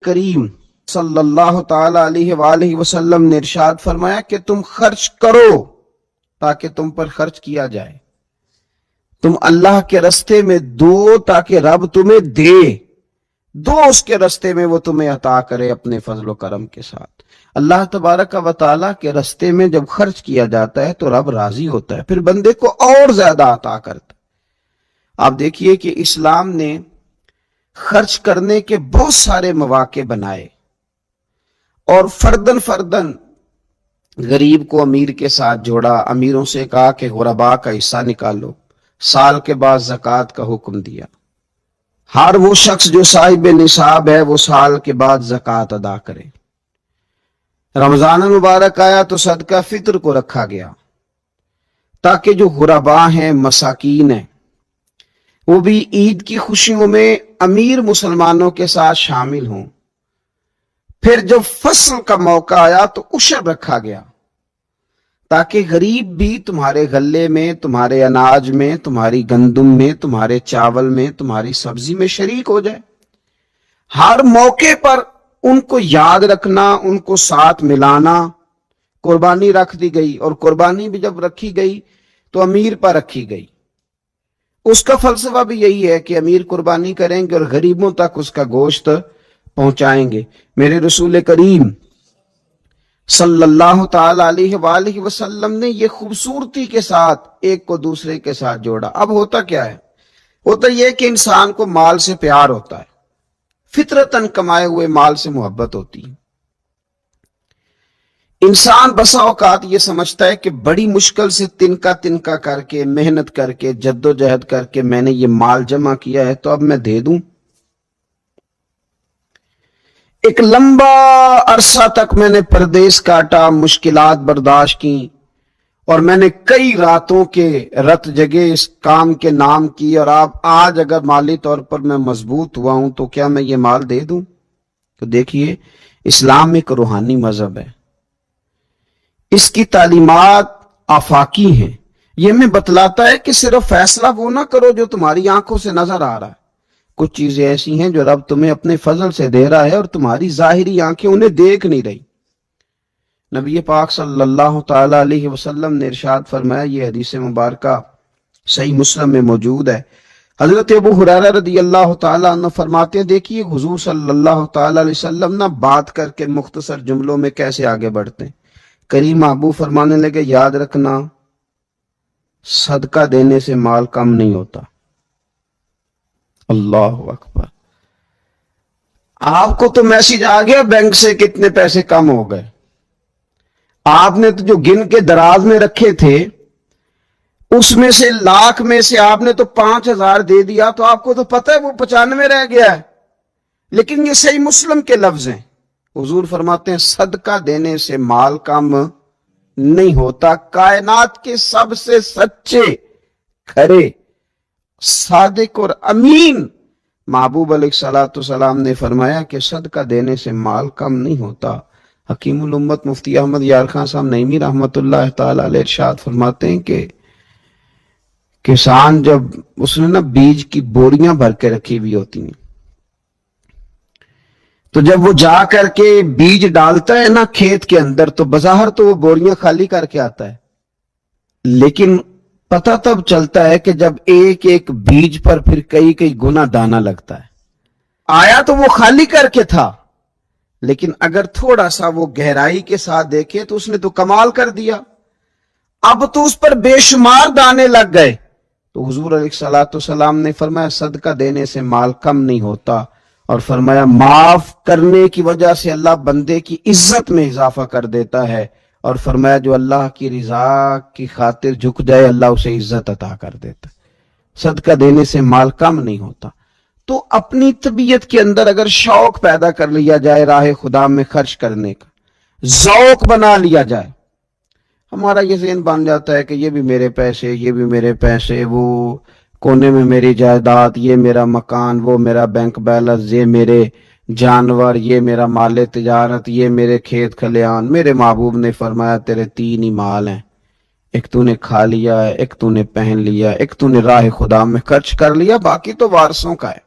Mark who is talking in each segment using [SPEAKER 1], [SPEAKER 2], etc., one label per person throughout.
[SPEAKER 1] کریم صلی اللہ تعالی علیہ وآلہ وسلم نے ارشاد فرمایا کہ تم خرچ کرو تاکہ تم پر خرچ کیا جائے، تم اللہ کے رستے میں دو تاکہ رب تمہیں دے، دو اس کے رستے میں وہ تمہیں عطا کرے اپنے فضل و کرم کے ساتھ۔ اللہ تبارک و تعالیٰ کے رستے میں جب خرچ کیا جاتا ہے تو رب راضی ہوتا ہے، پھر بندے کو اور زیادہ عطا کرتا ہے۔ آپ دیکھیے کہ اسلام نے خرچ کرنے کے بہت سارے مواقع بنائے اور فردن فردن غریب کو امیر کے ساتھ جوڑا، امیروں سے کہا کہ غرباء کا حصہ نکالو، سال کے بعد زکوٰۃ کا حکم دیا، ہر وہ شخص جو صاحب نصاب ہے وہ سال کے بعد زکوٰۃ ادا کرے۔ رمضان المبارک آیا تو صدقہ فطر کو رکھا گیا تاکہ جو غرباء ہیں، مساکین ہیں، وہ بھی عید کی خوشیوں میں امیر مسلمانوں کے ساتھ شامل ہوں۔ پھر جب فصل کا موقع آیا تو عشر رکھا گیا تاکہ غریب بھی تمہارے غلے میں، تمہارے اناج میں، تمہاری گندم میں، تمہارے چاول میں، تمہاری سبزی میں شریک ہو جائے۔ ہر موقع پر ان کو یاد رکھنا، ان کو ساتھ ملانا۔ قربانی رکھ دی گئی، اور قربانی بھی جب رکھی گئی تو امیر پر رکھی گئی۔ اس کا فلسفہ بھی یہی ہے کہ امیر قربانی کریں گے اور غریبوں تک اس کا گوشت پہنچائیں گے۔ میرے رسول کریم صلی اللہ تعالی علیہ وآلہ وسلم نے یہ خوبصورتی کے ساتھ ایک کو دوسرے کے ساتھ جوڑا۔ اب ہوتا کیا ہے؟ ہوتا یہ کہ انسان کو مال سے پیار ہوتا ہے، فطرتاً کمائے ہوئے مال سے محبت ہوتی ہے۔ انسان بسا اوقات یہ سمجھتا ہے کہ بڑی مشکل سے تنکا کر کے، محنت کر کے، جد و جہد کر کے میں نے یہ مال جمع کیا ہے تو اب میں دے دوں۔ ایک لمبا عرصہ تک میں نے پردیس کاٹا، مشکلات برداشت کی، اور میں نے کئی راتوں کے رت جگے اس کام کے نام کی، اور آج اگر مالی طور پر میں مضبوط ہوا ہوں تو کیا میں یہ مال دے دوں؟ تو دیکھیے، اسلام ایک روحانی مذہب ہے، اس کی تعلیمات آفاقی ہیں۔ یہ ہمیں بتلاتا ہے کہ صرف فیصلہ وہ نہ کرو جو تمہاری آنکھوں سے نظر آ رہا ہے، کچھ چیزیں ایسی ہیں جو رب تمہیں اپنے فضل سے دے رہا ہے اور تمہاری ظاہری آنکھیں انہیں دیکھ نہیں رہی۔ نبی پاک صلی اللہ تعالی علیہ وسلم نے ارشاد فرمایا، یہ حدیث مبارکہ صحیح مسلم میں موجود ہے، حضرت ابو ہریرہ رضی اللہ تعالی عنہ فرماتے ہیں، دیکھیے حضور صلی اللہ تعالی علیہ وسلم نہ بات کر کے مختصر جملوں میں کیسے آگے بڑھتے ہیں۔ کریم محبوب فرمانے لگے، یاد رکھنا صدقہ دینے سے مال کم نہیں ہوتا۔ اللہ اکبر! آپ کو تو میسج آ گیا بینک سے کتنے پیسے کم ہو گئے، آپ نے تو جو گن کے دراز میں رکھے تھے اس میں سے لاکھ میں سے آپ نے تو 5,000 دے دیا، تو آپ کو تو پتہ ہے وہ 95 رہ گیا ہے۔ لیکن یہ صحیح مسلم کے لفظ ہیں، حضور فرماتے ہیں صدقہ دینے سے مال کم نہیں ہوتا۔ کائنات کے سب سے سچے، کھرے، صادق اور امین محبوب علیہ الصلوۃ والسلام نے فرمایا کہ صدقہ دینے سے مال کم نہیں ہوتا۔ حکیم الامت مفتی احمد یار خان صاحب نعیمی رحمت اللہ تعالی علیہ ارشاد فرماتے ہیں کہ کسان جب اس نے نا بیج کی بوریاں بھر کے رکھی ہوئی ہوتی ہیں، تو جب وہ جا کر کے بیج ڈالتا ہے نا کھیت کے اندر تو بظاہر تو وہ بوریاں خالی کر کے آتا ہے، لیکن پتہ تب چلتا ہے کہ جب ایک ایک بیج پر پھر کئی گنا دانہ لگتا ہے۔ آیا تو وہ خالی کر کے تھا، لیکن اگر تھوڑا سا وہ گہرائی کے ساتھ دیکھے تو اس نے تو کمال کر دیا، اب تو اس پر بے شمار دانے لگ گئے۔ تو حضور علیہ الصلوۃ والسلام نے فرمایا صدقہ دینے سے مال کم نہیں ہوتا، اور فرمایا معاف کرنے کی وجہ سے اللہ بندے کی عزت میں اضافہ کر دیتا ہے، اور فرمایا جو اللہ کی رضا کی خاطر جھک جائے اللہ اسے عزت عطا کر دیتا ہے۔ صدقہ دینے سے مال کم نہیں ہوتا۔ تو اپنی طبیعت کے اندر اگر شوق پیدا کر لیا جائے راہ خدا میں خرچ کرنے کا، ذوق بنا لیا جائے، ہمارا یہ ذہن بن جاتا ہے کہ یہ بھی میرے پیسے، یہ بھی میرے پیسے، وہ کونے میں میری جائیداد، یہ میرا مکان، وہ میرا بینک بیلنس، یہ میرے جانور، یہ میرا مال تجارت، یہ میرے کھیت کھلیان۔ میرے محبوب نے فرمایا تیرے 3 ہی مال ہیں، ایک تو نے کھا لیا ہے، ایک تو نے پہن لیا، ایک تو نے راہ خدا میں خرچ کر لیا، باقی تو وارثوں کا ہے۔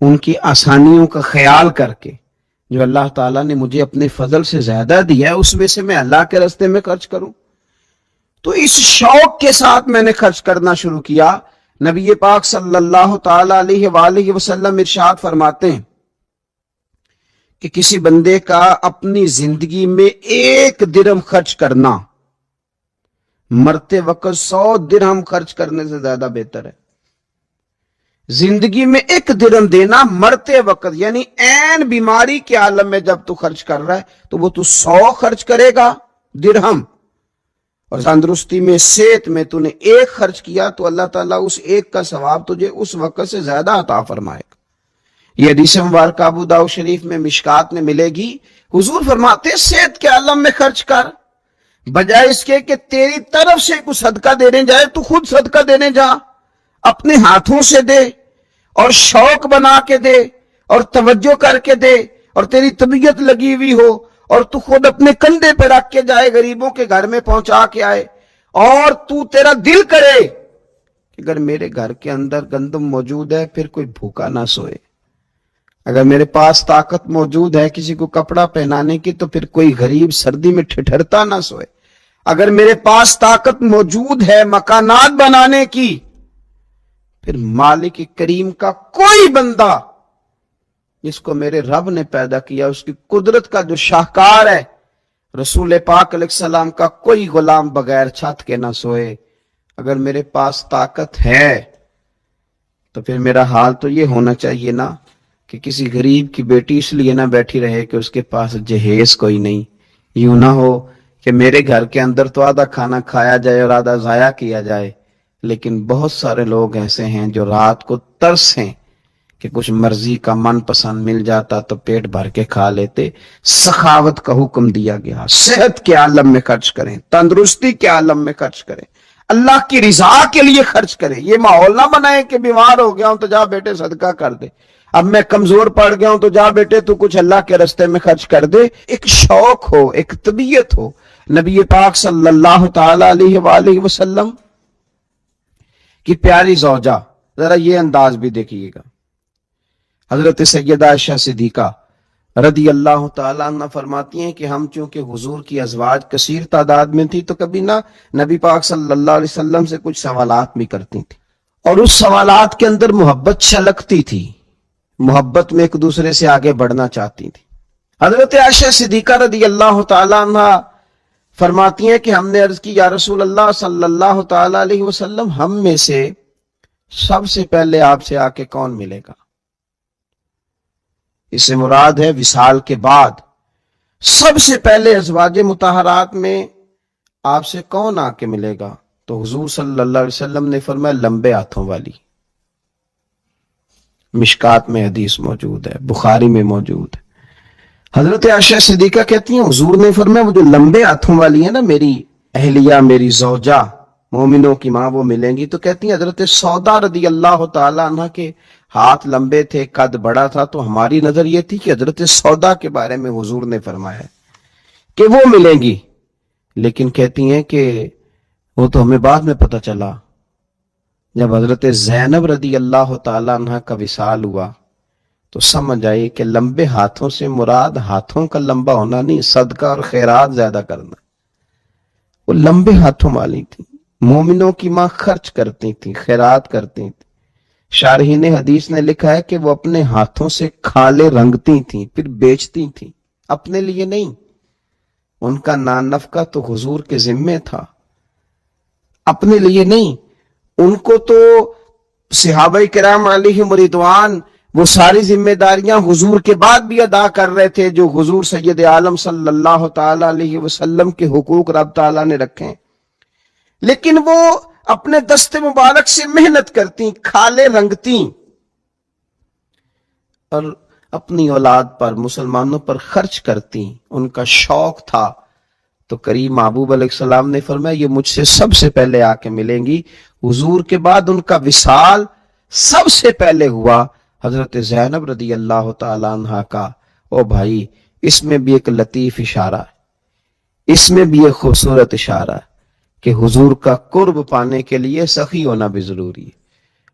[SPEAKER 1] ان کی آسانیوں کا خیال کر کے جو اللہ تعالیٰ نے مجھے اپنے فضل سے زیادہ دیا ہے اس میں سے میں اللہ کے راستے میں خرچ کروں. تو اس شوق کے ساتھ میں نے خرچ کرنا شروع کیا. نبی پاک صلی اللہ تعالی علیہ وآلہ وسلم ارشاد فرماتے ہیں کہ کسی بندے کا اپنی زندگی میں 1 درہم خرچ کرنا مرتے وقت 100 درہم خرچ کرنے سے زیادہ بہتر ہے. زندگی میں 1 درہم دینا مرتے وقت، یعنی عین بیماری کے عالم میں جب تو خرچ کر رہا ہے تو وہ تو 100 خرچ کرے گا درہم، اور تندرستی میں صحت میں تو نے 1 خرچ کیا تو اللہ تعالیٰ اس 1 کا ثواب تجھے اس وقت سے زیادہ عطا فرمائے گا. یہ حدیث مبارکہ ابو داؤد شریف میں مشکات میں ملے گی. حضور فرماتے ہیں صحت کے عالم میں خرچ کر، بجائے اس کے کہ تیری طرف سے کچھ صدقہ دینے جائے تو خود صدقہ دینے جا، اپنے ہاتھوں سے دے اور شوق بنا کے دے اور توجہ کر کے دے، اور تیری طبیعت لگی ہوئی ہو اور تو خود اپنے کندھے پہ رکھ کے جائے، غریبوں کے گھر میں پہنچا کے آئے، اور تو تیرا دل کرے کہ اگر میرے گھر کے اندر گندم موجود ہے پھر کوئی بھوکا نہ سوئے، اگر میرے پاس طاقت موجود ہے کسی کو کپڑا پہنانے کی تو پھر کوئی غریب سردی میں ٹھٹھرتا نہ سوئے، اگر میرے پاس طاقت موجود ہے مکانات بنانے کی، پھر مالک کریم کا کوئی بندہ جس کو میرے رب نے پیدا کیا، اس کی قدرت کا جو شاہکار ہے رسول پاک علیہ السلام کا، کوئی غلام بغیر چھت کے نہ سوئے. اگر میرے پاس طاقت ہے تو پھر میرا حال تو یہ ہونا چاہیے نا کہ کسی غریب کی بیٹی اس لیے نہ بیٹھی رہے کہ اس کے پاس جہیز کوئی نہیں. یوں نہ ہو کہ میرے گھر کے اندر تو آدھا کھانا کھایا جائے اور آدھا ضائع کیا جائے، لیکن بہت سارے لوگ ایسے ہیں جو رات کو ترس ہیں کہ کچھ مرضی کا من پسند مل جاتا تو پیٹ بھر کے کھا لیتے. سخاوت کا حکم دیا گیا، صحت کے عالم میں خرچ کریں، تندرستی کے عالم میں خرچ کریں، اللہ کی رضا کے لیے خرچ کریں. یہ ماحول نہ بنائیں کہ بیمار ہو گیا ہوں تو جا بیٹے صدقہ کر دے، اب میں کمزور پڑ گیا ہوں تو جا بیٹے تو کچھ اللہ کے راستے میں خرچ کر دے. ایک شوق ہو، ایک طبیعت ہو. نبی پاک صلی اللہ تعالی علیہ وآلہ وسلم کی پیاری زوجہ، ذرا یہ انداز بھی دیکھیے گا. حضرت سیدہ عائشہ صدیقہ رضی اللہ تعالیٰ عنہ فرماتی ہیں کہ ہم چونکہ حضور کی ازواج کثیر تعداد میں تھی تو کبھی نہ نبی پاک صلی اللہ علیہ وسلم سے کچھ سوالات بھی کرتی تھی، اور اس سوالات کے اندر محبت چھلکتی تھی، محبت میں ایک دوسرے سے آگے بڑھنا چاہتی تھی. حضرت عائشہ صدیقہ رضی اللہ تعالیٰ عنہ فرماتی ہیں کہ ہم نے عرض کی یا رسول اللہ صلی اللہ تعالی علیہ وسلم، ہم میں سے سب سے پہلے آپ سے آ کے کون ملے گا؟ اس سے مراد ہے وصال کے بعد سب سے پہلے ازواج مطہرات میں آپ سے کون آ کے ملے گا؟ تو حضور صلی اللہ علیہ وسلم نے فرمایا لمبے ہاتھوں والی. مشکات میں حدیث موجود ہے، بخاری میں موجود ہے. حضرت عائشہ صدیقہ کہتی ہیں حضور نے فرمایا وہ جو لمبے ہاتھوں والی ہے نا میری اہلیہ، میری زوجہ، مومنوں کی ماں، وہ ملیں گی. تو کہتی ہیں حضرت سودا رضی اللہ تعالی عنہ کے ہاتھ لمبے تھے، قد بڑا تھا، تو ہماری نظر یہ تھی کہ حضرت سودا کے بارے میں حضور نے فرمایا کہ وہ ملیں گی. لیکن کہتی ہیں کہ وہ تو ہمیں بعد میں پتہ چلا جب حضرت زینب رضی اللہ تعالی عنہ کا وصال ہوا تو سمجھ آئی کہ لمبے ہاتھوں سے مراد ہاتھوں کا لمبا ہونا نہیں، صدقہ اور خیرات زیادہ کرنا. وہ لمبے ہاتھوں والی تھی، مومنوں کی ماں، خرچ کرتی تھی، خیرات کرتی تھی. شارحین حدیث نے لکھا ہے کہ وہ اپنے ہاتھوں سے کھالے رنگتی تھیں پھر بیچتی تھیں، اپنے لیے نہیں. ان کا نان نفقہ تو حضور کے ذمے تھا، اپنے لیے نہیں. ان کو تو صحابہ کرام علیہم رضوان وہ ساری ذمہ داریاں حضور کے بعد بھی ادا کر رہے تھے جو حضور سید عالم صلی اللہ تعالی علیہ وسلم کے حقوق رب تعالیٰ نے رکھے، لیکن وہ اپنے دست مبارک سے محنت کرتی، کھالے رنگتی، اور اپنی اولاد پر، مسلمانوں پر خرچ کرتی. ان کا شوق تھا. تو کریم محبوب علیہ السلام نے فرمایا یہ مجھ سے سب سے پہلے آ کے ملیں گی. حضور کے بعد ان کا وصال سب سے پہلے ہوا حضرت زینب رضی اللہ تعالی عنہ کا. او بھائی، اس میں بھی ایک لطیف اشارہ ہے، اس میں بھی ایک خوبصورت اشارہ ہے کہ حضور کا قرب پانے کے لیے سخی ہونا بھی ضروری ہے.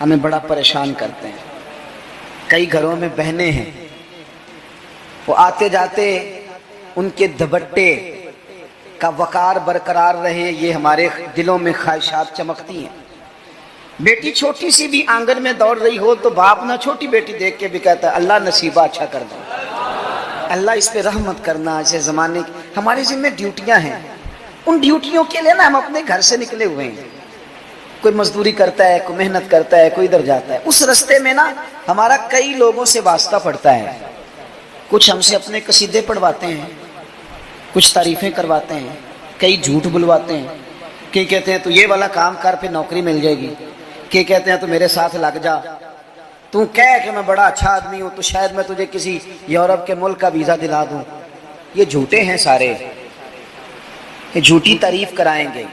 [SPEAKER 2] ہمیں بڑا پریشان کرتے ہیں. کئی گھروں میں بہنیں ہیں، وہ آتے جاتے ان کے دھبٹے کا وقار برقرار رہے، یہ ہمارے دلوں میں خواہشات چمکتی ہیں. بیٹی چھوٹی سی بھی آنگن میں دوڑ رہی ہو تو باپ نہ چھوٹی بیٹی دیکھ کے بھی کہتا ہے اللہ نصیبہ اچھا کر دو، اللہ اس پہ رحمت کرنا. ایسے زمانے کی ہماری ذمہ ڈیوٹیاں ہیں، ان ڈیوٹیوں کے لیے نا ہم اپنے گھر سے نکلے ہوئے ہیں. کوئی مزدوری کرتا ہے، کوئی محنت کرتا ہے، کوئی ادھر جاتا ہے. اس رستے میں نا ہمارا کئی لوگوں سے واسطہ پڑتا ہے. کچھ ہم سے اپنے قصیدے پڑھواتے ہیں، کچھ تعریفیں کرواتے ہیں، کئی جھوٹ بلواتے ہیں. کئی کہتے ہیں تو یہ والا کام کر پھر نوکری مل جائے گی، کئی کہتے ہیں تو میرے ساتھ لگ جا، تو کہہ کہ میں بڑا اچھا آدمی ہوں تو شاید میں تجھے کسی یورپ کے ملک کا ویزا دلا دوں. یہ جھوٹے ہیں سارے، یہ جھوٹی تعریف کرائیں گے،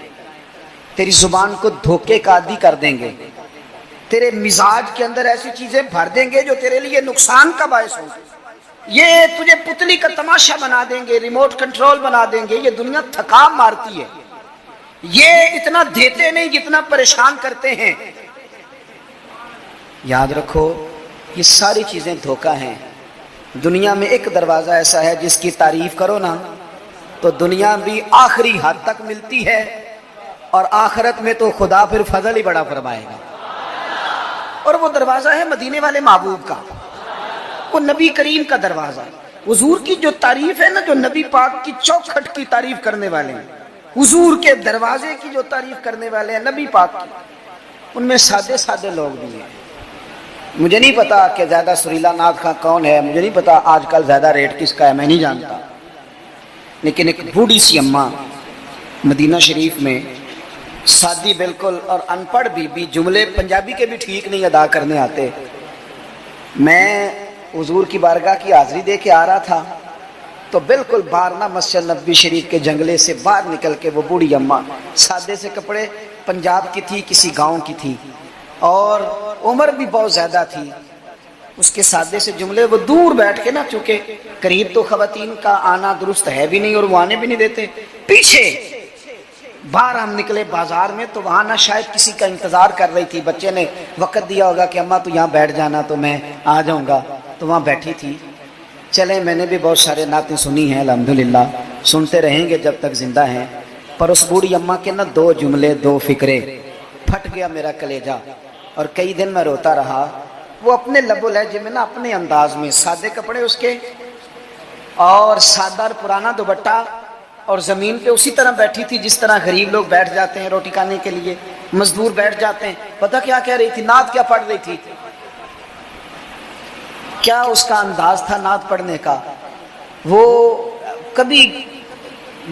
[SPEAKER 2] تیری زبان کو دھوکے کا عادی کر دیں گے، تیرے مزاج کے اندر ایسی چیزیں بھر دیں گے جو تیرے لیے نقصان کا باعث ہوں. یہ تجھے پتلی کا تماشا بنا دیں گے، ریموٹ کنٹرول بنا دیں گے. یہ دنیا تھکا مارتی ہے، یہ اتنا دیتے نہیں جتنا پریشان کرتے ہیں. یاد رکھو یہ ساری چیزیں دھوکہ ہیں. دنیا میں ایک دروازہ ایسا ہے جس کی تعریف کرو نا تو دنیا بھی آخری حد تک ملتی ہے، اور آخرت میں تو خدا پھر فضل ہی بڑا فرمائے گا. اور وہ دروازہ ہے مدینے والے محبوب کا، وہ نبی کریم کا دروازہ. حضور کی جو تعریف ہے نا، جو نبی پاک کی چوکھٹ کی تعریف کرنے والے ہیں، حضور کے دروازے کی جو تعریف کرنے والے ہیں نبی پاک کی، ان میں سادے سادے لوگ بھی ہیں. مجھے نہیں پتا کہ زیادہ سریلا ناتھ خاں کون ہے، مجھے نہیں پتا آج کل زیادہ ریٹ کس کا ہے، میں نہیں جانتا. لیکن ایک بوڑھی سی اماں مدینہ شریف میں، سادی بالکل اور ان پڑھ بھی جملے پنجابی کے بھی ٹھیک نہیں ادا کرنے آتے. میں حضور کی بارگاہ کی حاضری دے کے آ رہا تھا تو بالکل باہر نا مسجد نبوی شریف کے جنگلے سے باہر نکل کے وہ بوڑھی اماں، سادے سے کپڑے، پنجاب کی تھی، کسی گاؤں کی تھی، اور عمر بھی بہت زیادہ تھی. اس کے سادے سے جملے، وہ دور بیٹھ کے نا، چونکہ قریب تو خواتین کا آنا درست ہے بھی نہیں اور وہ آنے بھی نہیں دیتے، پیچھے باہر ہم نکلے بازار میں تو وہاں نہ شاید کسی کا انتظار کر رہی تھی. بچے نے وقت دیا ہوگا کہ اماں تو یہاں بیٹھ جانا تو میں آ جاؤں گا، تو وہاں بیٹھی تھی. چلیں میں نے بھی بہت سارے نعتیں سنی ہیں الحمدللہ، سنتے رہیں گے جب تک زندہ ہیں. پر اس بوڑھی اماں کے نا دو جملے، دو فکرے، پھٹ گیا میرا کلیجہ اور کئی دن میں روتا رہا. وہ اپنے لب و لہجے میں نا، اپنے انداز میں، سادے کپڑے اس کے اور سادہ پرانا دوپٹہ، اور زمین پہ اسی طرح بیٹھی تھی جس طرح غریب لوگ بیٹھ جاتے ہیں روٹی کھانے کے لیے، مزدور بیٹھ جاتے ہیں. پتہ کیا کہہ رہی تھی؟ نعت کیا پڑھ رہی تھی، کیا اس کا انداز تھا نعت پڑھنے کا. وہ کبھی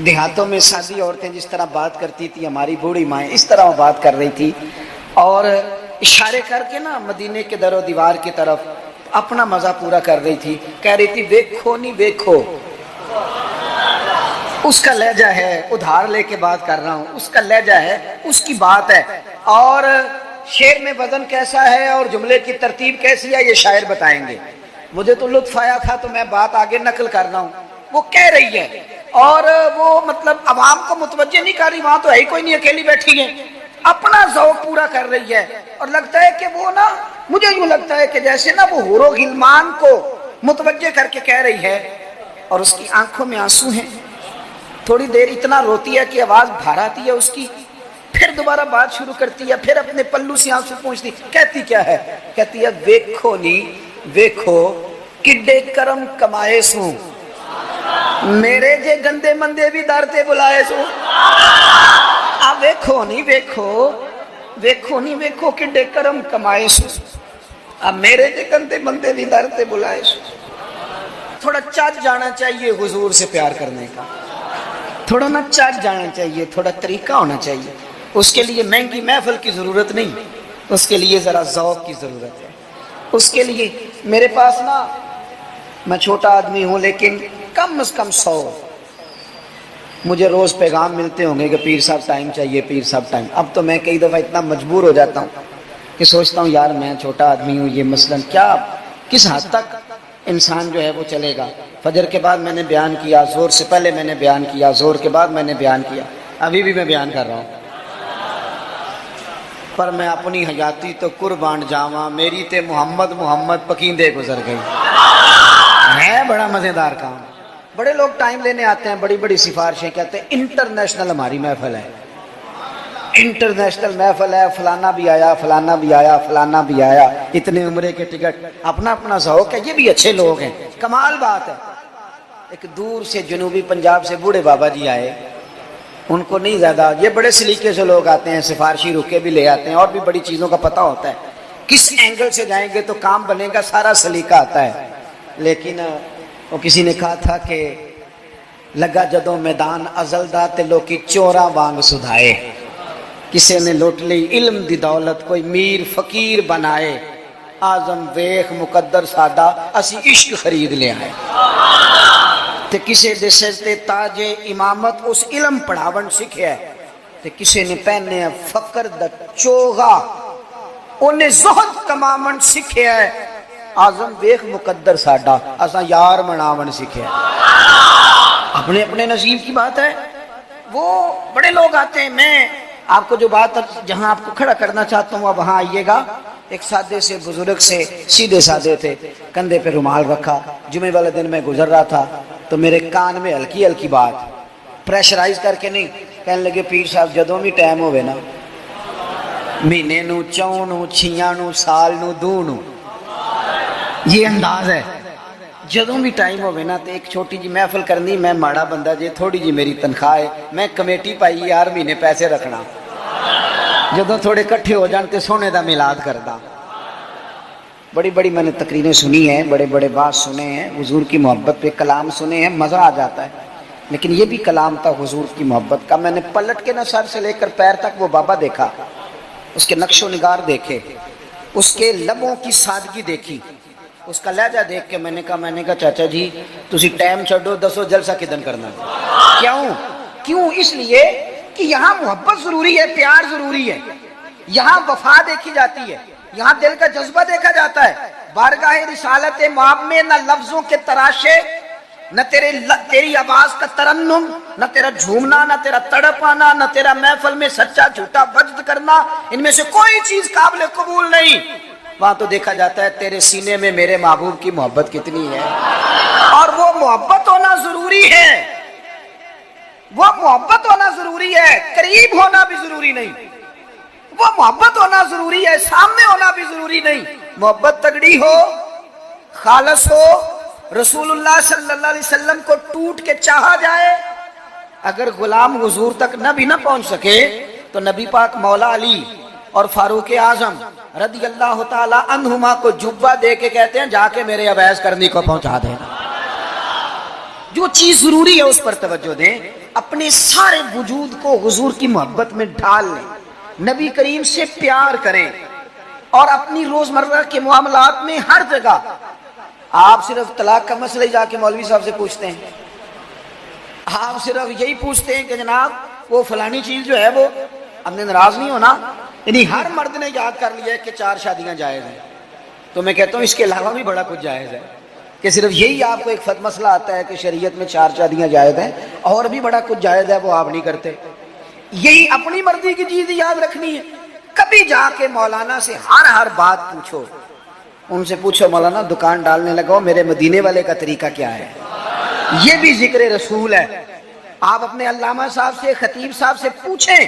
[SPEAKER 2] دیہاتوں میں سادی عورتیں جس طرح بات کرتی تھی، ہماری بوڑھی مائیں اس طرح وہ بات کر رہی تھی، اور اشارے کر کے نا مدینے کے در و دیوار کی طرف اپنا مزہ پورا کر رہی تھی. کہہ رہی تھی ویکھو نہیں ویکھو، اس کا لہجہ ہے، ادھار لے کے بات کر رہا ہوں، اس کا لہجہ ہے، اس کی بات ہے، اور شعر میں وزن کیسا ہے اور جملے کی ترتیب کیسی ہے یہ شاعر بتائیں گے. مجھے تو لطف آیا تھا تو میں بات آگے نقل کر رہا ہوں. وہ کہہ رہی ہے اور وہ مطلب عوام کو متوجہ نہیں کر رہی، وہاں تو ہے ہی کوئی نہیں، اکیلی بیٹھی ہے، اپنا ذوق پورا کر رہی ہے. اور لگتا ہے کہ وہ نا، مجھے یوں لگتا ہے کہ جیسے نا وہ حور و غلمان کو متوجہ کر کے کہہ رہی ہے، اور اس کی آنکھوں میں آنسو ہیں. تھوڑی دیر اتنا روتی ہے کہ آواز بھار آتی ہے اس کی، پھر دوبارہ بات شروع کرتی ہے، پھر اپنے پلو سے آنسو پوچھتی. کہتی کیا ہے؟ کہتی ہے ویکھو نی ویکھو کڈے کرم کمائے سوں، میرے جے گندے مندے بھی در تے بلائے سوں. ویکھو نہیں ویکھو، ویکھو نہیں ویکھو کڈے کرم کمائے سوں، میرے جے گندے مندے بھی در تے بلائے سوں. تھوڑا چاچ جانا چاہیے حضور سے پیار کرنے کا، تھوڑا نا چاچ جانا چاہیے، تھوڑا طریقہ ہونا چاہیے. اس کے لیے مہنگی محفل کی ضرورت نہیں، اس کے لیے ذرا ذوق کی ضرورت ہے. اس کے لیے میرے پاس نا، میں چھوٹا آدمی ہوں لیکن کم از کم 100 مجھے روز پیغام ملتے ہوں گے کہ پیر صاحب ٹائم چاہیے، پیر صاحب ٹائم. اب تو میں کئی دفعہ اتنا مجبور ہو جاتا ہوں کہ سوچتا ہوں یار میں چھوٹا آدمی ہوں، یہ مثلاً کیا کس حد تک انسان جو ہے وہ چلے گا. فجر کے بعد میں نے بیان کیا، زور سے پہلے میں نے بیان کیا، زور کے بعد میں نے بیان کیا، ابھی بھی میں بیان کر رہا ہوں. پر میں اپنی حیاتی تو قربان جاواں، میری تے محمد محمد پکیندے گزر گئی۔ ہے بڑا مزیدار کام۔ بڑے لوگ ٹائم لینے آتے ہیں، بڑی بڑی سفارشیں کہتے ہیں انٹرنیشنل ہماری محفل ہے، انٹرنیشنل محفل ہے، فلانا بھی آیا فلانا بھی آیا فلانا بھی آیا، اتنے عمرے کے ٹکٹ، اپنا اپنا ذوق ہے، یہ بھی اچھے لوگ ہیں، کمال بات ہے۔ ایک دور سے جنوبی پنجاب سے بوڑھے بابا جی آئے، ان کو نہیں زیادہ، یہ بڑے سلیقے سے لوگ آتے ہیں، سفارشی رکے بھی لے آتے ہیں اور بھی بڑی چیزوں کا پتہ ہوتا ہے، کس اینگل سے جائیں گے تو کام بنے گا، سارا سلیقہ آتا ہے۔ لیکن وہ کسی نے کہا تھا کہ لگا جدوں میدان ازل دا تے لوکی چوراں وانگ سدھائے، کسی نے لوٹ لی علم دی دولت، کوئی میر فقیر بنائے، آزم ویخ مقدر ساڈا اسی عشق خرید لے آئے، تے کسی دے سر تے تاج امامت اس علم پڑھاون سکھیا ہے، تے کسی نے پہنے فقر دا چوغا انہیں زہد کماون سکھیا ہے، آزم ویخ مقدر ساڈا اساں یار مناون سکھیا ہے۔ اپنے اپنے نصیب کی بات ہے۔ وہ بڑے لوگ آتے ہیں، میں آپ کو جو بات جہاں آپ کو کھڑا کرنا چاہتا ہوں وہاں آئیے گا۔ ایک سادے سے بزرگ سے، سیدھے سادے تھے، کندھے پہ رومال رکھا، جمعے والے دن میں گزر رہا تھا تو میرے کان میں ہلکی ہلکی بات، پریشرائز کر کے نہیں، کہنے لگے پیر صاحب جدوں بھی ٹائم ہوئے نا، مہینے نو، چون نو، چھیاں نو، سال نو، دو نو، یہ انداز ہے، جدوں بھی ٹائم ہوئے نا تو ایک چھوٹی جی محفل کرنی، میں ماڑا بندہ جے، تھوڑی جی میری تنخواہ ہے، میں کمیٹی پائی یار مہینے پیسے رکھنا، جدوں تھوڑے کٹھے ہو جان تے سونے دا میلاد کردا۔ بڑی بڑی میں نے تقریریں سنی ہیں، بڑے بڑے بات سنے ہیں، حضور کی محبت پہ کلام سنے ہیں، مزہ آ جاتا ہے، لیکن یہ بھی کلام تھا حضور کی محبت کا۔ میں نے پلٹ کے نہ سر سے لے کر پیر تک وہ بابا دیکھا، اس کے نقش و نگار دیکھے، اس کے لبوں کی سادگی دیکھی، اس کا لہجہ دیکھ کے میں نے کہا چاچا جی تسی ٹائم چھڈو، دسو جلسہ کدن کرنا؟ کیوں؟ اس لیے کہ یہاں محبت ضروری ہے، پیار ضروری ہے، یہاں وفا دیکھی جاتی ہے، یہاں دل کا جذبہ دیکھا جاتا ہے۔ بارگاہ رسالت مآب میں نہ لفظوں کے تراشے، نہ تیری آواز کا ترنم، نہ تیرا جھومنا، نہ تیرا تڑپ آنا، نہ تیرا محفل میں سچا جھوٹا وجد کرنا، ان میں سے کوئی چیز قابل قبول نہیں۔ وہاں تو دیکھا جاتا ہے تیرے سینے میں میرے محبوب کی محبت کتنی ہے، اور وہ محبت ہونا ضروری ہے، وہ محبت ہونا ضروری ہے، قریب ہونا بھی ضروری نہیں، وہ محبت ہونا ضروری ہے، سامنے ہونا بھی ضروری نہیں۔ محبت تگڑی ہو، خالص ہو، رسول اللہ صلی اللہ علیہ وسلم کو ٹوٹ کے چاہا جائے، اگر غلام حضور تک نہ بھی نہ پہنچ سکے تو نبی پاک مولا علی اور فاروق اعظم رضی اللہ تعالی عنہما کو جبہ دے کے کہتے ہیں جا کے میرے اویس کرنی کو پہنچا دینا۔ جو چیز ضروری ہے اس پر توجہ دیں، اپنے سارے وجود کو حضور کی محبت میں ڈھال لیں، نبی کریم سے پیار کریں، اور اپنی روزمرہ کے معاملات میں ہر جگہ آپ صرف طلاق کا مسئلہ ہی جا کے مولوی صاحب سے پوچھتے ہیں، آپ صرف یہی پوچھتے ہیں کہ جناب وہ فلانی چیز جو ہے وہ ہم نے ناراض نہیں ہونا، یعنی ہر مرد نے یاد کر لیا ہے کہ 4 شادیاں جائز ہیں، تو میں کہتا ہوں اس کے علاوہ بھی بڑا کچھ جائز ہے، کہ صرف یہی آپ کو ایک مسئلہ آتا ہے کہ شریعت میں 4 شادیاں جائز ہیں، اور بھی بڑا کچھ جائز ہے وہ آپ نہیں کرتے۔ یہی اپنی مرضی کی چیز یاد رکھنی ہے۔ کبھی جا کے مولانا سے ہر بات پوچھو، ان سے پوچھو مولانا دکان ڈالنے لگا میرے مدینے والے کا طریقہ کیا ہے، یہ بھی ذکر رسول ہے۔ آپ اپنے علامہ صاحب سے، خطیب صاحب سے پوچھیں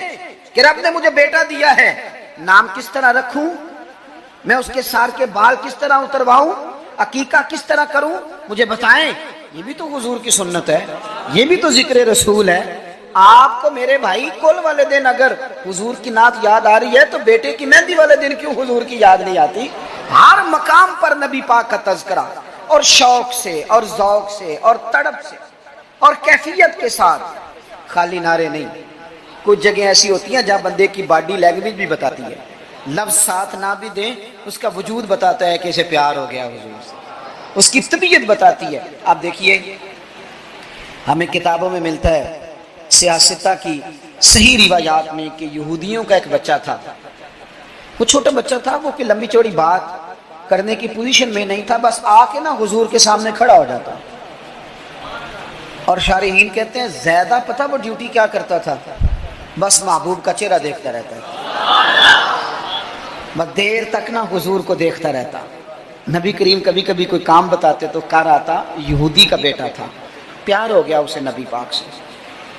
[SPEAKER 2] کہ رب نے مجھے بیٹا دیا ہے، نام کس طرح رکھوں، میں اس کے سار کے بال کس طرح اترواؤں، عقیقہ کس طرح کروں، مجھے بتائیں۔ یہ بھی تو حضور کی سنت ہے، یہ بھی تو ذکر رسول ہے۔ آپ کو میرے بھائی کل والے دن اگر حضور کی نعت یاد آ رہی ہے تو بیٹے کی مہندی والے دن کیوں حضور کی یاد نہیں آتی؟ ہر مقام پر نبی پاک کا تذکرہ، اور شوق سے اور ذوق سے اور تڑپ سے اور کیفیت کے ساتھ، خالی نعرے نہیں۔ کچھ جگہ ایسی ہوتی ہیں جہاں بندے کی باڈی لینگویج بھی بتاتی ہے، لفظ ساتھ نہ بھی دیں اس کا وجود بتاتا ہے کہ اسے پیار ہو گیا حضور سے، اس کی طبیعت بتاتی ہے۔ آپ دیکھیے ہمیں کتابوں میں ملتا ہے سیاستہ کی صحیح روایات میں کہ یہودیوں کا ایک بچہ تھا، وہ چھوٹا بچہ تھا، وہ کہ لمبی چوڑی بات کرنے کی پوزیشن میں نہیں تھا، بس آ کے نا حضور کے سامنے کھڑا ہو جاتا، اور شارحین کہتے ہیں زیادہ پتہ وہ ڈیوٹی کیا کرتا تھا، بس محبوب کا چہرہ دیکھتا رہتا ہے۔ بس دیر تک نا حضور کو دیکھتا رہتا. نبی کریم کبھی کبھی کوئی کام بتاتے تو کر آتا. یہودی کا بیٹا تھا, پیار ہو گیا اسے نبی پاک سے.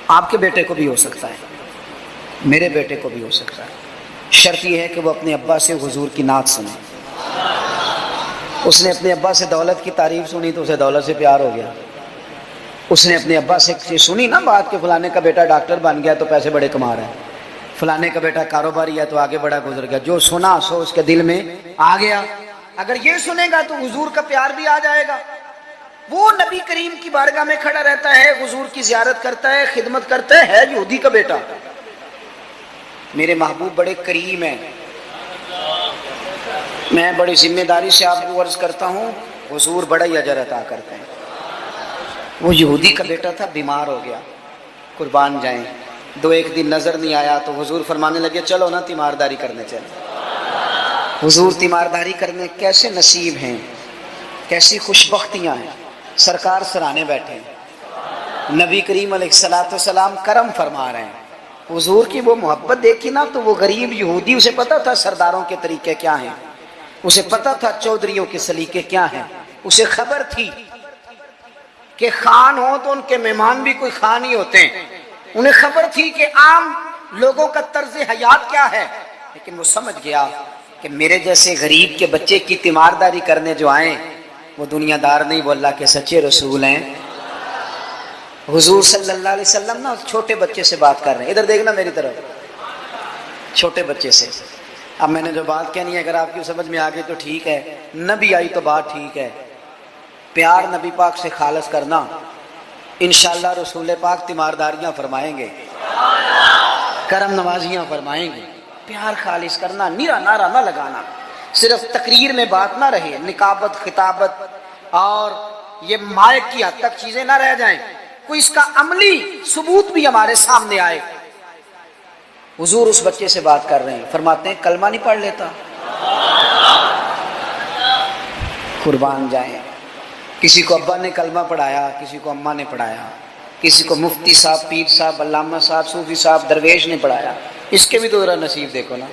[SPEAKER 2] آپ کے بیٹے کو بھی ہو سکتا ہے, میرے بیٹے کو بھی ہو سکتا ہے. شرط یہ ہے کہ وہ اپنے ابا سے حضور کی نعت سنے. اس نے اپنے ابا سے دولت کی تعریف سنی تو اسے دولت سے پیار ہو گیا. اس نے اپنے ابا سے سنی نا بات کہ فلانے کا بیٹا ڈاکٹر بن گیا تو پیسے بڑے کما رہا ہے, فلانے کا بیٹا کاروباری ہے تو آگے بڑا گزر گیا. جو سنا سو اس کے دل میں آ گیا. اگر یہ سنے گا تو حضور کا پیار بھی آ جائے گا. وہ نبی کریم کی بارگاہ میں کھڑا رہتا ہے, حضور کی زیارت کرتا ہے, خدمت کرتا ہے یہودی کا بیٹا. میرے محبوب بڑے کریم ہیں. میں بڑی ذمہ داری سے آپ کو عرض کرتا ہوں, حضور بڑا ہی اجر عطا کرتے ہیں. وہ یہودی کا بیٹا تھا, بیمار ہو گیا, قربان جائیں. 2-1 دن نظر نہیں آیا تو حضور فرمانے لگے چلو نا تیمارداری کرنے چلے. حضور تیمارداری کرنے کیسے نصیب ہیں, کیسی خوش بختیاں ہیں. سرکار سرانے بیٹھے ہیں, نبی کریم علیہ الصلوۃ والسلام کرم فرما رہے ہیں. حضور کی وہ محبت دیکھی نا تو وہ غریب یہودی, اسے پتا تھا سرداروں کے طریقے کیا ہیں, اسے پتا تھا چودھریوں کے سلیقے کیا ہیں, اسے خبر تھی کہ خان ہو تو ان کے مہمان بھی کوئی خان ہی ہوتے ہیں. انہیں خبر تھی کہ عام لوگوں کا طرز حیات کیا ہے. لیکن وہ سمجھ گیا کہ میرے جیسے غریب کے بچے کی تیمارداری کرنے جو آئیں وہ دنیا دار نہیں, وہ اللہ کے سچے رسول ہیں. حضور صلی اللہ علیہ وسلم نا چھوٹے بچے سے بات کر رہے ہیں. ادھر دیکھنا میری طرف, چھوٹے بچے سے. اب میں نے جو بات کہنی ہے اگر آپ کی سمجھ میں آ گئی تو ٹھیک ہے, نہ بھی آئی تو بات ٹھیک ہے. پیار نبی پاک سے خالص کرنا, انشاءاللہ رسول پاک تیمارداریاں فرمائیں گے, کرم نوازیاں فرمائیں گے. پیار خالص کرنا, نیرا نعرہ نہ لگانا, صرف تقریر میں بات نہ رہے, نکابت خطابت اور یہ مائک کی حد تک چیزیں نہ رہ جائیں, کوئی اس کا عملی ثبوت بھی ہمارے سامنے آئے. حضور اس بچے سے بات کر رہے ہیں, فرماتے ہیں کلمہ نہیں پڑھ لیتا. قربان جائیں, کسی کو ابا نے کلمہ پڑھایا, کسی کو اماں نے پڑھایا, کسی کو مفتی صاحب, پیر صاحب, علامہ صاحب, صوفی صاحب, درویش نے پڑھایا. اس کے بھی تو ذرا نصیب دیکھو نا,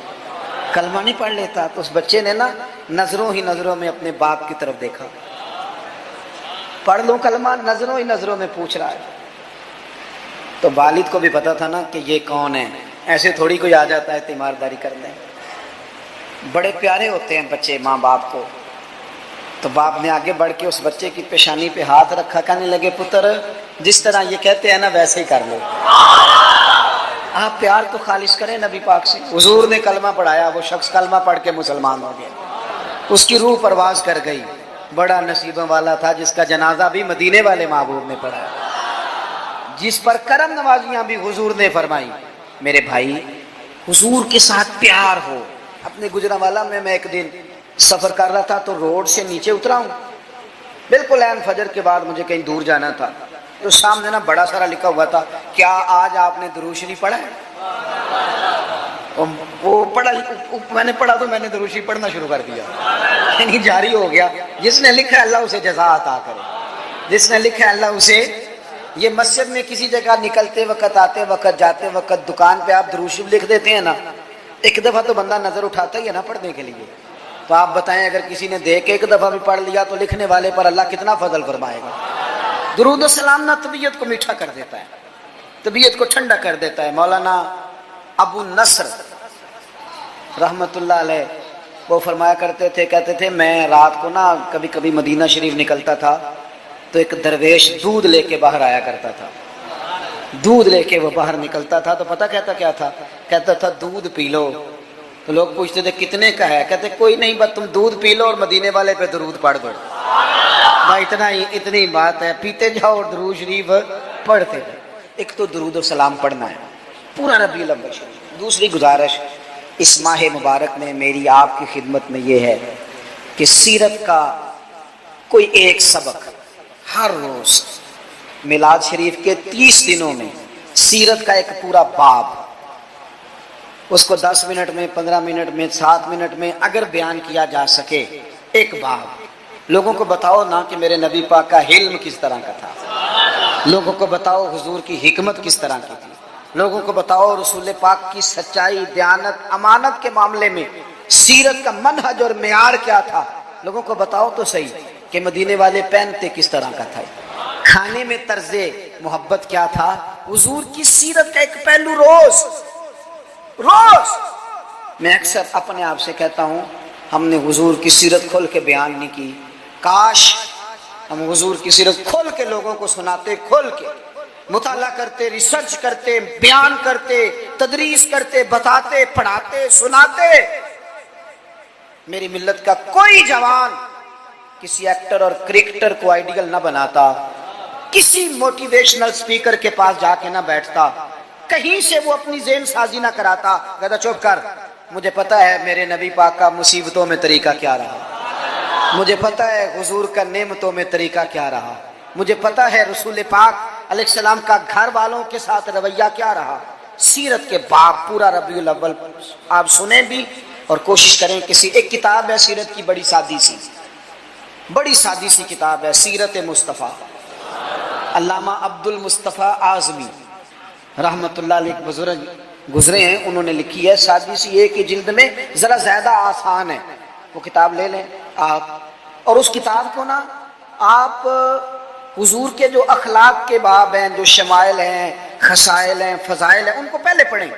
[SPEAKER 2] کلمہ نہیں پڑھ لیتا. تو اس بچے نے نا نظروں ہی نظروں میں اپنے باپ کی طرف دیکھا, پڑھ لوں کلمہ, نظروں ہی نظروں میں پوچھ رہا ہے. تو والد کو بھی پتا تھا نا کہ یہ کون ہے, ایسے تھوڑی کوئی آ جاتا ہے تیمارداری کرنے. بڑے پیارے ہوتے ہیں بچے ماں باپ کو. تو باپ نے آگے بڑھ کے اس بچے کی پیشانی پہ ہاتھ رکھا, کہنے لگے پتر جس طرح یہ کہتے ہیں نا ویسے ہی کر لو, آپ پیار تو خالص کریں نبی پاک سے. حضور نے کلمہ پڑھایا, وہ شخص کلمہ پڑھ کے مسلمان ہو گیا, اس کی روح پرواز کر گئی. بڑا نصیبوں والا تھا جس کا جنازہ بھی مدینے والے محبوب نے پڑھا, جس پر کرم نوازیاں بھی حضور نے فرمائی. میرے بھائی حضور کے ساتھ پیار ہو. اپنے گجرانوالہ میں ایک دن سفر کر رہا تھا تو روڈ سے نیچے اترا ہوں, بالکل عین فجر کے بعد مجھے کہیں دور جانا تھا. تو سامنے نا بڑا سارا لکھا ہوا تھا, کیا آج آپ نے درود شریف پڑھا ہے؟ وہ پڑھا, میں نے پڑھا تو میں نے درود شریف پڑھنا شروع کر دیا, یعنی جاری ہو گیا. جس نے لکھا ہے اللہ اسے جزا عطا کرے, جس نے لکھا ہے اللہ اسے. یہ مسجد میں کسی جگہ نکلتے وقت, آتے وقت, جاتے وقت, دکان پہ آپ درود شریف لکھ دیتے ہیں نا, ایک دفعہ تو بندہ نظر اٹھاتا ہی ہے نا پڑھنے کے لیے. تو آپ بتائیں اگر کسی نے دیکھ کے ایک دفعہ بھی پڑھ لیا تو لکھنے والے پر اللہ کتنا فضل فرمائے گا. درود و سلام نہ طبیعت کو میٹھا کر دیتا ہے, طبیعت کو ٹھنڈا کر دیتا ہے. مولانا ابو نصر رحمت اللہ علیہ وہ فرمایا کرتے تھے, کہتے تھے میں رات کو نا کبھی کبھی مدینہ شریف نکلتا تھا تو ایک درویش دودھ لے کے باہر آیا کرتا تھا. دودھ لے کے وہ باہر نکلتا تھا تو پتہ کہتا کیا تھا, کہتا تھا دودھ پی لو. تو لوگ پوچھتے تھے کتنے کا ہے, کہتے کوئی نہیں, بس تم دودھ پی لو اور مدینے والے پہ درود پڑھ دو. بھائی اتنی بات ہے, پیتے جاؤ اور درود شریف پڑھتے جاؤ. ایک تو درود و سلام پڑھنا ہے پورا ربیع الاول شریف. دوسری گزارش اس ماہ مبارک میں میری آپ کی خدمت میں یہ ہے کہ سیرت کا کوئی ایک سبق ہر روز, میلاد شریف کے 30 دنوں میں سیرت کا ایک پورا باب, اس کو 10 منٹ میں, 15 منٹ میں, 7 منٹ میں اگر بیان کیا جا سکے ایک باب. لوگوں کو بتاؤ نا کہ میرے نبی پاک کا علم کس طرح کا تھا, لوگوں کو بتاؤ حضور کی حکمت کس طرح کی تھی, لوگوں کو بتاؤ رسول پاک کی سچائی, دیانت, امانت کے معاملے میں سیرت کا منہج اور معیار کیا تھا؟ لوگوں کو بتاؤ تو صحیح کہ مدینے والے پہنتے کس طرح کا تھا، کھانے میں طرز محبت کیا تھا؟ حضور کی سیرت کا ایک پہلو روز میں اکثر اپنے آپ سے کہتا ہوں ہم نے حضور کی سیرت کھول کے بیان نہیں کی، کاش ہم حضور کی سیرت کھول کے لوگوں کو سناتے، کھول کے مطالعہ کرتے، ریسرچ کرتے، بیان کرتے، تدریس کرتے، بتاتے، پڑھاتے، سناتے۔ میری ملت کا کوئی جوان کسی ایکٹر اور کرکٹر کو آئیڈیل نہ بناتا، کسی موٹیویشنل سپیکر کے پاس جا کے نہ بیٹھتا، کہیں سے وہ اپنی ذہن سازی نہ کراتا، کہتا چپ کر، مجھے پتا ہے میرے نبی پاک کا مصیبتوں میں طریقہ کیا رہا، مجھے پتا ہے حضور کا نعمتوں میں طریقہ کیا رہا، مجھے پتا ہے رسول پاک علیہ السلام کا گھر والوں کے ساتھ رویہ کیا رہا۔ سیرت کے باب پورا ربیع الاول آپ سنیں بھی اور کوشش کریں۔ کسی ایک کتاب ہے سیرت کی، بڑی سادی سی کتاب ہے، سیرت مصطفیٰ، علامہ عبد المصطفیٰ اعظمی رحمت اللہ علیہ بزرگ گزرے ہیں، انہوں نے لکھی ہے، سادی سی ایک ہی جلد میں، ذرا زیادہ آسان ہے، وہ کتاب لے لیں آپ، اور اس کتاب کو نا آپ حضور کے جو اخلاق کے باب ہیں، جو شمائل ہیں، خصائل ہیں، فضائل ہیں، ان کو پہلے پڑھیں۔